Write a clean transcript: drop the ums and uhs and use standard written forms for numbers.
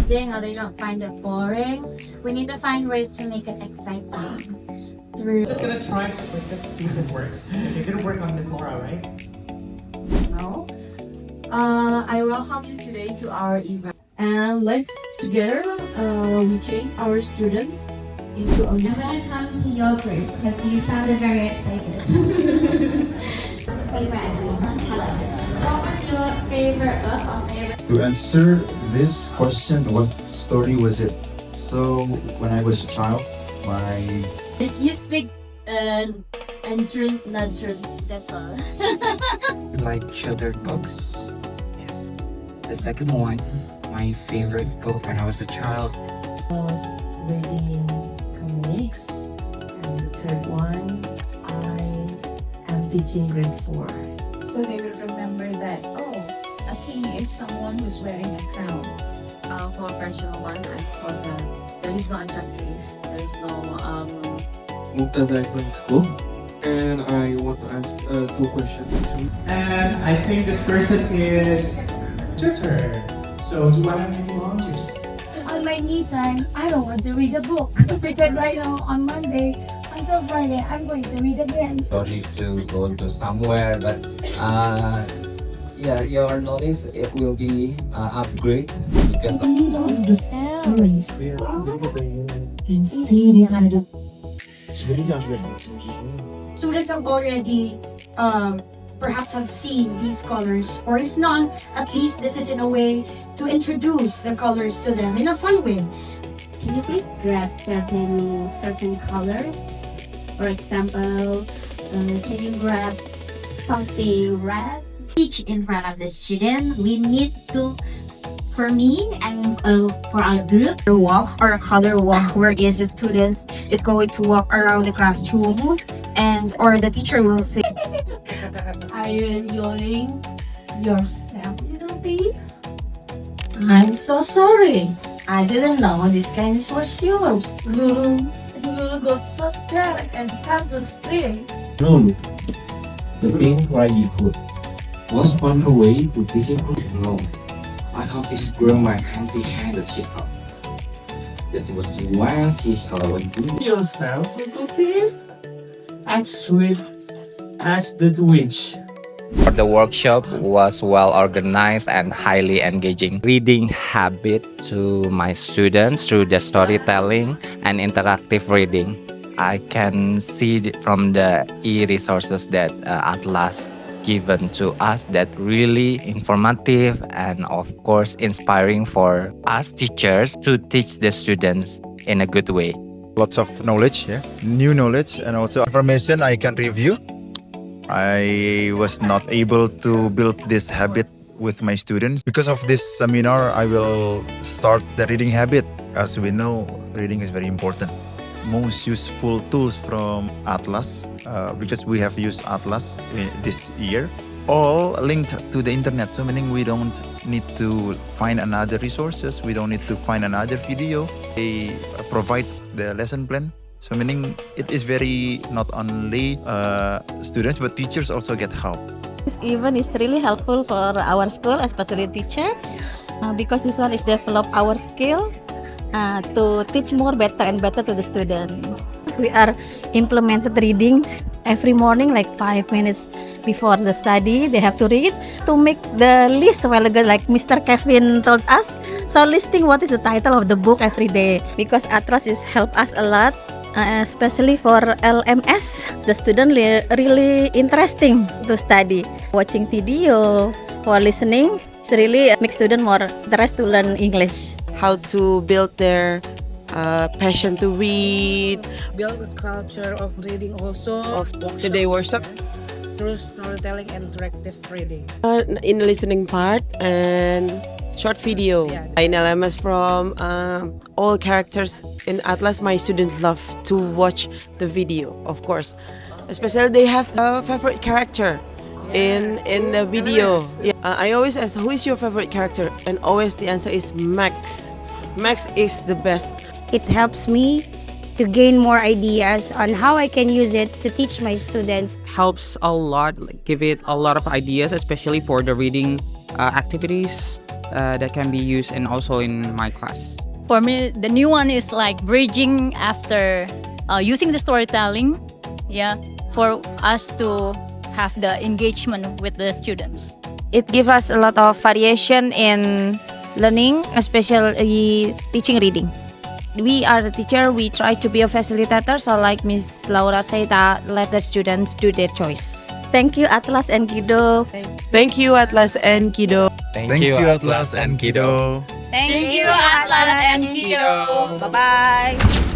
reading or they don't find it boring, we need to find ways to make it exciting. Just gonna try to put this, see if it works. Because it didn't work on Miss Laura, right? No. I welcome you today to our event. And let's together we change our students into a I'm gonna come to your group because you sounded very excited. Please rise. Hello. What was your favorite book or favorite? To answer this question, what story was it? So when I was a child, my You speak and drink, not drink. That's all. Like children books. Yes. The second one, my favorite book when I was a child. reading comics. And the third one, I am teaching grade 4. So they will remember that, oh, a king is someone who's wearing a crown. For version 1 and for there is no attractive, there is no Mumtazah Islamic School, and I want to ask 2 questions. And I think this person is tutor. So do I have any volunteers? On my me time, I don't want to read a book because I know on Monday until Friday I'm going to read again. Sorry to go to somewhere, but yeah, your knowledge it will be upgrade because You need all of the feelings and see these are the students have already perhaps have seen these colors, or if not, at least this is in a way to introduce the colors to them in a fun way. Can you please grab certain colors? For example, can you grab something red? Teach in front of the student. We need to, for me and for our group, A walk or a color walk wherein the students is going to walk around the classroom, and or the teacher will say, Are you enjoying yourself, little thief? "I'm so sorry. I didn't know this kind was yours." Lulu goes so scared and stands on straight. Lulu, the pink Raji could was on her way to visit her. no, I have this girl my empty-handed she thought. That was when she showed me. Yourself, little thief. Act sweet as the witch. The workshop was well organized and highly engaging. Reading habit to my students through the storytelling and interactive reading. I can see from the e-resources that Atlaz given to us that really informative and of course inspiring for us teachers to teach the students in a good way. lots of knowledge, new knowledge, and also information I can review. I was not able to build this habit with my students. Because of this seminar, I will start the reading habit. As we know, reading is very important. Most useful tools from Atlaz, because we have used Atlaz this year, all linked to the internet. So meaning we don't need to find another resources. We don't need to find another video. They provide the lesson plan. So meaning it is very not only students but teachers also get help. This event is really helpful for our school, especially teacher, because this one is develop our skill to teach more better and better to the student. We are implemented reading every morning, like 5 minutes before the study. They have to read to make the list well ago, like Mr. Kevin told us. So listing what is the title of the book every day, because Atlaz is help us a lot. Especially for LMS, the student really interesting to study. Watching video or listening, it's really make student more interest to learn English. How to build their passion to read, Build a culture of reading also. of today workshop Through storytelling and interactive reading. in the listening part and short video. Yeah. In LMS from all characters in Atlaz, my students love to watch the video, of course. Especially they have a favorite character in the video. Yeah. I always ask, who is your favorite character? And always the answer is Max. Max is the best. It helps me to gain more ideas on how I can use it to teach my students. Helps a lot, like give it a lot of ideas, especially for the reading activities. that can be used and also in my class. For me, the new one is like bridging after using the storytelling, yeah, for us to have the engagement with the students. It gives us a lot of variation in learning, especially teaching reading. We are the teacher, we try to be a facilitator, so like Miss Laura said, let the students do their choice. Thank you, Atlaz and Kido. Thank you, Atlaz and Kido. Thank you, Atlaz and Kido. Thank you, Atlaz and Kido. Bye-bye.